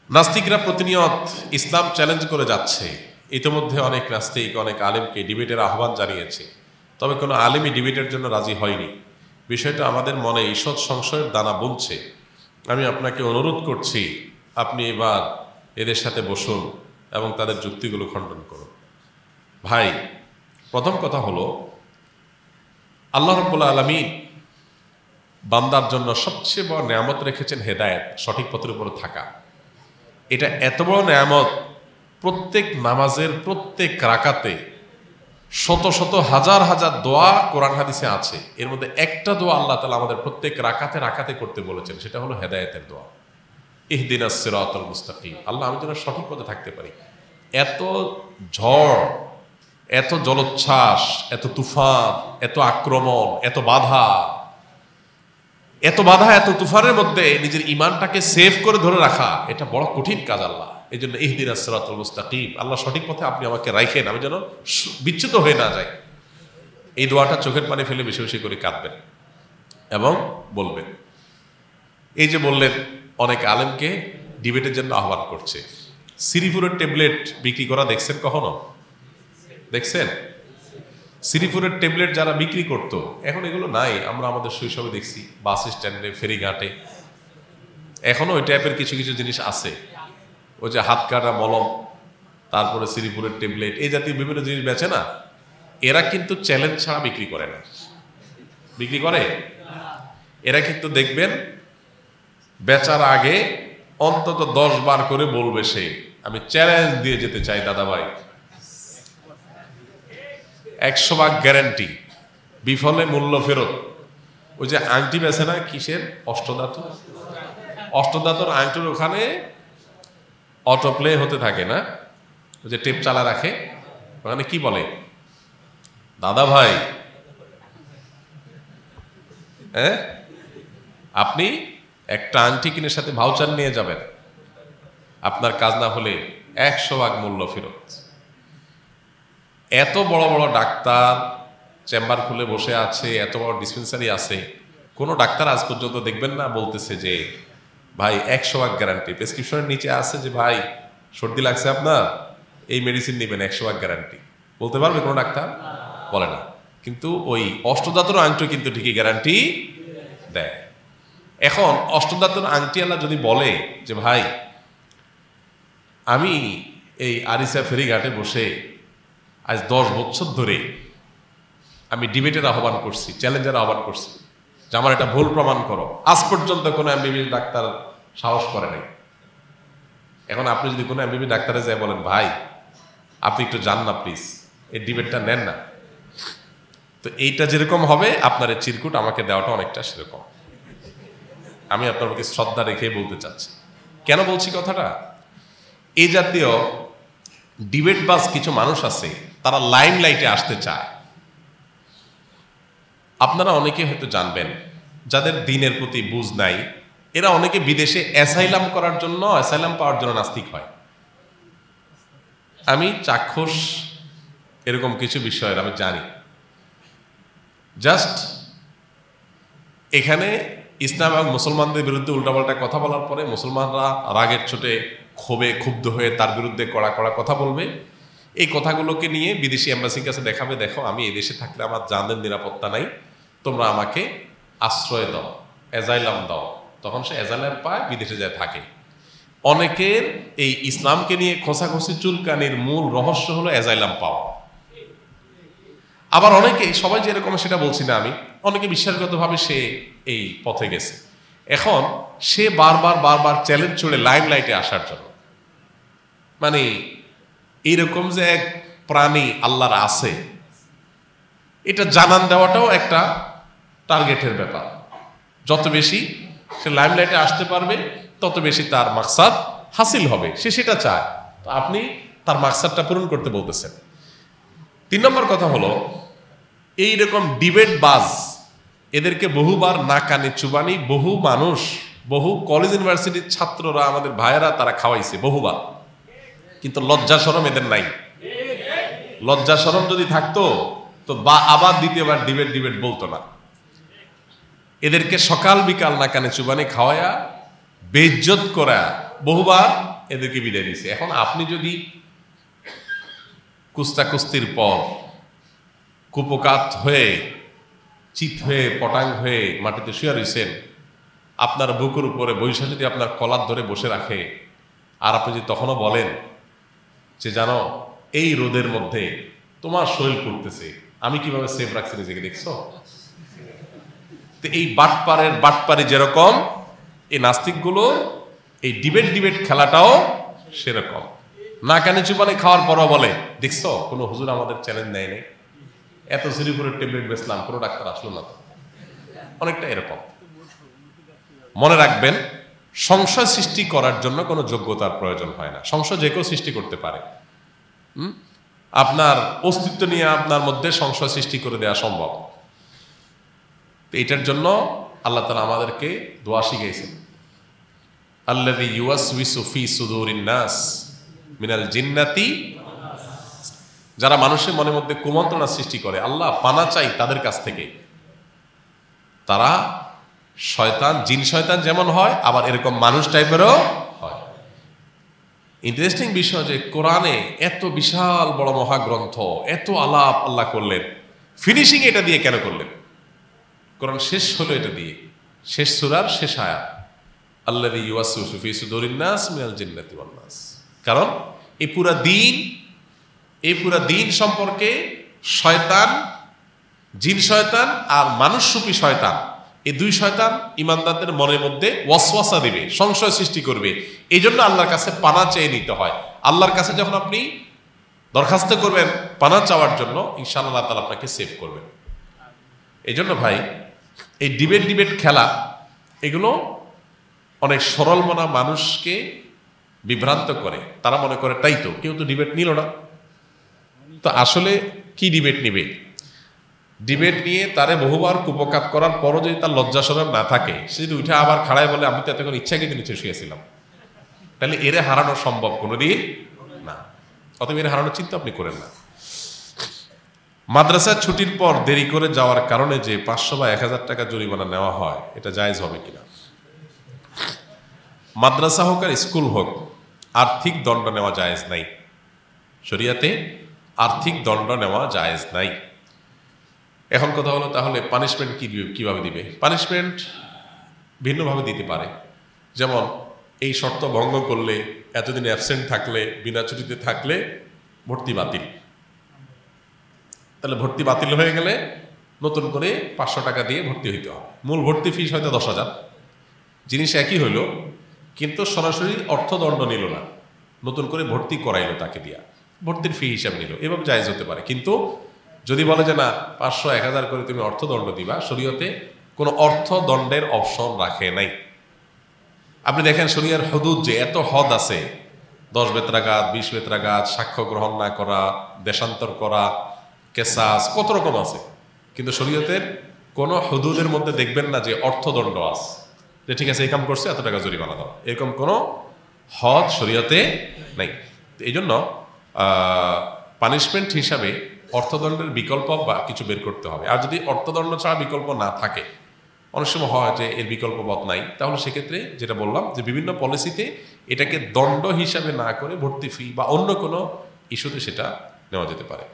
নাস্তিকরা প্রতিনিয়ত ইসলাম চ্যালেঞ্জ করে যাচ্ছে। ইতিমধ্যে অনেক নাস্তিক অনেক আলেমকে ডিবেটের আহ্বান জানিয়েছে, তবে কোনো আলেমই ডিবেটের জন্য রাজি হয়নি। বিষয়টা আমাদের মনে ঈষৎ সংশয়ের দানা বুনছে। আমি আপনাকে অনুরোধ করছি, আপনি এবার এদের সাথে বসুন এবং তাদের যুক্তিগুলো খণ্ডন করুন। ভাই, প্রথম কথা হলো, আল্লাহ রাব্বুল আলামিন বান্দার জন্য সবচেয়ে বড় নেয়ামত রেখেছেন হেদায়েত, সঠিক পথের উপর থাকা। এটা এত বড় নেয়ামত, প্রত্যেক নামাজের প্রত্যেক রাকাতে শত শত হাজার হাজার দোয়া কোরআন হাদিসে আছে। এর মধ্যে একটা দোয়া আল্লাহ তাআলা আমাদের প্রত্যেক রাকাতে রাকাতে করতে বলেছেন, সেটা হলো হেদায়েতের দোয়া। ইহদিনাস সিরাতাল মুস্তাকিম। আল্লাহ, আমি যেন সঠিক পথে থাকতে পারি। এত ঝড়, এত জলোচ্ছ্বাস, এত তুফান, এত আক্রমণ, এত বাধা, এত তুফানের মধ্যে নিজের ইমানটাকে সেভ করে ধরে রাখা, এটা বড় কঠিন কাজ। আল্লাহ এই জন্য ইহদিনাস সিরাতাল মুস্তাকিম, আল্লাহ সঠিক পথে আপনি আমাকে রাখেন, আমি যেন বিচ্যুত হয়ে না যাই। এই দোয়াটা চোখের পানি ফেলে বেশি বেশি করে কাঁদবেন এবং বলবেন। এই যে বললেন, অনেক আলেমকে ডিবেটের জন্য আহ্বান করছে। সিরিপুরের ট্যাবলেট বিক্রি করা দেখছেন কখনো? দেখছেন? সিরিপুরের ট্যাবলেট যারা বিক্রি করতো, এখন এগুলো নাই। আমরা আমাদের শৈশবে দেখছি বাস স্ট্যান্ডে, ফেরিঘাটে এখনো ওই টাইপের কিছু কিছু জিনিস আছে। ওই যে হাত কাটা মলম, তারপরে সিরিপুরের ট্যাবলেট, এই জাতীয় বিভিন্ন জিনিস বেচে না। এরা কিন্তু চ্যালেঞ্জ ছাড়া বিক্রি করে না। বিক্রি করে? এরা কিন্তু দেখবেন বেচার আগে অন্তত 10 বার করে বলবে সে, আমি চ্যালেঞ্জ দিয়ে যেতে চাই দাদা ভাই, 100% গ্যারান্টি, বিফলে মূল্য ফেরত। ওই যে আংটি বেছে না, কিসের? অষ্টধাতুর আংটির ওখানে অটো প্লে হতে থাকে না, ওই যে টেপ চালা রাখে, ওখানে কি বলে? দাদা ভাই, হ্যাঁ, আপনি একটা আংটি কিনে সাথে ভাউচার নিয়ে যাবেন, আপনার কাজ না হলে 100% মূল্য ফেরত। এত বড় বড় ডাক্তার চেম্বার খুলে বসে আছে, এত বড় ডিসপেন্সারি আছে, কোনো ডাক্তার আজ পর্যন্ত দেখবেন না বলতেছে যে ভাই 100% গ্যারান্টি। প্রেসক্রিপশনের নিচে আছে যে ভাই সর্দি লাগছে আপনার, এই মেডিসিন নেবেন, 100% গ্যারান্টি। বলতে পারবে কোনো ডাক্তার? বলে না। কিন্তু ওই অষ্টধাতুর আংটি কিন্তু ঠিকই গ্যারান্টি দেয়। এখন অষ্টধাতুর আংটি আল্লাহ যদি বলে যে ভাই, আমি এই আরিসা ফেরিঘাটে বসে আজ 10 বছর ধরে আমি ডিবেটের আহ্বান করছি, চ্যালেঞ্জের আহ্বান করছি যে আমার এটা ভুল প্রমাণ করো, আজ পর্যন্ত কোনো এমবিবিএস ডাক্তার সাহস করে নাই। এখন আপনি যদি কোনো এমবিবিএস ডাক্তারে যায় বলেন, ভাই আপনি একটু যান না প্লিজ, এই ডিবেটটা নেন না, তো এইটা যেরকম হবে আপনার এই চিরকুট আমাকে দেওয়াটা অনেকটা সেরকম। আমি আপনার প্রতি শ্রদ্ধা রেখে বলতে চাচ্ছি। কেন বলছি কথাটা? এই জাতীয় ডিবেটবাজ কিছু মানুষ আছে, তারা লাইমলাইটে আসতে চায়। আপনারা অনেকে হয়তো জানবেন, যাদের দ্বীনের প্রতি বুঝ নাই, এরা অনেকে বিদেশে অ্যাসাইলাম করার জন্য, অ্যাসাইলাম পাওয়ার জন্য নাস্তিক হয়। আমি চাক্ষুষ এরকম কিছু বিষয়ের আমি জানি। জাস্ট এখানে ইসলাম এবং মুসলমানদের বিরুদ্ধে উল্টাপাল্টা কথা বলার পরে মুসলমানরা রাগের চোটে ক্ষোভে ক্ষুব্ধ হয়ে তার বিরুদ্ধে কড়া কড়া কথা বলবে। এই কথাগুলোকে নিয়ে বিদেশি এম্বাসির কাছে দেখাবে, দেখো আমি এই দেশে থাকলে আমার জানের নিরাপত্তা নাই, তোমরা আমাকে আশ্রয় দাও, অ্যাজাইলাম দাও। তখন সে অ্যাজাইলাম পায়, বিদেশে যায় থাকে। অনেকের এই ইসলামকে নিয়ে খোঁচাখুচি চুলকানির মূল রহস্য হলো অ্যাজাইলাম পাওয়া। আবার অনেকে, সবাই যেরকম সেটা বলছি না আমি, অনেকে বিশ্বাসগতভাবে সে এই পথে গেছে। এখন সে বারবার চ্যালেঞ্জ ছুড়ে লাইমলাইটে আসার জন্য, মানে এইরকম যে এক প্রাণী আল্লাহর আছে, এটা জানান দেওয়াটাও একটা টার্গেটের ব্যাপার। যত বেশি সে লাইমলাইটে আসতে পারবে, তত বেশি তার মাকসাদ হাসিল হবে, সে সেটা চায়। তো আপনি তার মাকসাদটা পূরণ করতে বলতেছেন। 3 নম্বর কথা হলো, এইরকম ডিবেট বাজ এদেরকে বহুবার না কানে চুবানি, বহু মানুষ, বহু কলেজ ইউনিভার্সিটির ছাত্ররা, আমাদের ভাইয়েরা, তারা খাওয়াইছে বহুবার। কিন্তু লজ্জা শরম এদের নাই। লজ্জা শরম যদি থাকতো তো আবার দ্বিতীয়বার ডিবেট বলতো না। এদেরকে সকাল বিকাল না কানে চুবানি খাওয়ায়া, বেইজ্জত করা, বহুবার এদেরকে বিদায় দিছে। এখন আপনি যদি কুস্তির পর কুপকাত হয়ে চিত হয়ে পটাং হয়ে মাটিতে শুয়ে রয়েছেন, আপনার বুকের উপরে বৈশা যদি আপনার কলার ধরে বসে রাখে, আর আপনি যদি তখনও বলেন যে জানো এই রোদের মধ্যে তোমার শরীর করতেছে, আমি কিভাবে সেফ রাখছি নিজেকে, দেখছো? তো এই বাটপারি যেরকম, এই নাস্তিকগুলো এই ডিবেট খেলাটাও সেরকম। না কানে চুপানে খাওয়ার পরও বলে দেখছো কোনো হুজুর আমাদের চ্যালেঞ্জ নেয় নাই, এত সিরিপুরের ট্যাবলেট বেচলাম কোনো ডাক্তার আসলো না। অনেকটা এরকম। মনে রাখবেন, সংশয় সৃষ্টি করার জন্য কোনো যোগ্যতার প্রয়োজন হয় না। সংশয় যে কেউ সৃষ্টি করতে পারে। আপনার অস্তিত্ব নিয়ে আপনার মধ্যে সংশয় সৃষ্টি করে দেওয়া সম্ভব। এটার জন্য আল্লাহ তাআলা আমাদেরকে দোয়া শিখিয়েছেন, আল্লাযী ইউওয়াসউইসু ফী সুদুরিন নাস মিনাল জিন্নাতি, যারা মানুষের মনের মধ্যে কুমন্ত্রণা সৃষ্টি করে, আল্লাহ পানা চাই তাদের কাছ থেকে। তারা শয়তান, জিন শয়তান যেমন হয়, আবার এরকম মানুষ টাইপেরও হয়। ইন্টারেস্টিং বিষয় যে কোরআনে এত বিশাল বড় মহাগ্রন্থ, এত আলাপ আল্লাহ করলেন, ফিনিশিং এটা দিয়ে কেন করলেন? কোরআন শেষ হলো এটা দিয়ে, শেষ সূরার শেষ আয়াত, আল্লাযী ইউওয়াসউইসু ফী সুদুরিন নাস মিনাল জিন্নাতি ওয়ান নাস। কারণ এই পুরা দিন সম্পর্কে শয়তান, জিন শয়তান আর মানুষরূপী শয়তান, এই দুই শয়তান ইমানদারদের মনের মধ্যে ওয়াসওয়াসা দিবে, সংশয় সৃষ্টি করবে। এই জন্য আল্লাহর কাছে পানা চেয়ে নিতে হয়। আল্লাহর কাছে যখন আপনি দরখাস্ত করবেন পানা চাওয়ার জন্য, ইনশাআল্লাহ আল্লাহ তাআলা আপনাকে সেভ করবেন। এই জন্য ভাই, এই ডিবেট খেলা এগুলো অনেক সরল মনা মানুষকে বিভ্রান্ত করে। তারা মনে করে তাই তো, কেউ তো ডিবেট নিল না, তো আসলে কি ডিবেট নিবে? ডিবেট নিয়ে তারে বহুবার কুপকাত করার পরও যদি তার লজ্জা শরম না থাকে, সে যদি উঠে আবার খাড়ায় বলে আমি তো এতক্ষণ ইচ্ছাকৃত নিচে শুয়েছিলাম, তাহলে এরে হারানো সম্ভব কোনোদিন না। অতএব এর হারানোর চিন্তা আপনি করেন না। মাদ্রাসার ছুটির পর দেরি করে যাওয়ার কারণে যে 500 বা 1000 টাকা জরিমানা নেওয়া হয়, এটা জায়েজ হবে কিনা? মাদ্রাসা হোক আর স্কুল হোক, আর্থিক দণ্ড নেওয়া জায়েজ নাই। শরিয়াতে আর্থিক দণ্ড নেওয়া জায়েজ নাই। এখন কথা হলো, তাহলে পানিশমেন্ট কিভাবে দিবে? পানিশমেন্ট ভিন্নভাবে দিতে পারে। যেমন এই শর্ত ভঙ্গ করলে, এতদিন অ্যাবসেন্ট থাকলে, বিনা ছুটিতে থাকলে ভর্তি বাতিল। তাহলে ভর্তি বাতিল হয়ে গেলে নতুন করে 500 টাকা দিয়ে ভর্তি হইতে হবে। মূল ভর্তি ফিস হয়তো 10,000, জিনিস একই হইল, কিন্তু সরাসরি অর্থদণ্ড নিল না, নতুন করে ভর্তি করাইলো তাকে দিয়া, ভর্তির ফি হিসাব নিল। এভাবে জায়েজ হতে পারে। কিন্তু যদি বলে যে না 500-1000 করে তুমি অর্থদণ্ড দিবা, শরীয়তে কোনো অর্থদণ্ডের অপশন রাখে নাই। আপনি দেখেন শরিয়ার হুদুদ যে এত হদ আছে, 10 বেত্রাঘাত, 20 বেত্রাঘাত, সাক্ষ্য গ্রহণ না করা, দেশান্তর করা, কেসাস, কত রকম আছে। কিন্তু শরীয়তের কোনো হুদুদের মধ্যে দেখবেন না যে অর্থদণ্ড আছে, যে ঠিক আছে এই কাম করছে এত টাকা জরিমানা দাও, এরকম কোনো হদ শরীয়তে নাই। এই জন্য পানিশমেন্ট হিসাবে অর্থদণ্ডের বিকল্প বা কিছু বের করতে হবে। আর যদি অর্থদণ্ড ছাড়া বিকল্প না থাকে, অনেক সময় হয় যে এর বিকল্প পথ নাই, তাহলে সেক্ষেত্রে যেটা বললাম যে বিভিন্ন পলিসিতে এটাকে দণ্ড হিসাবে না করে ভর্তি ফি বা অন্য কোনো ইস্যুতে সেটা নেওয়া যেতে পারে।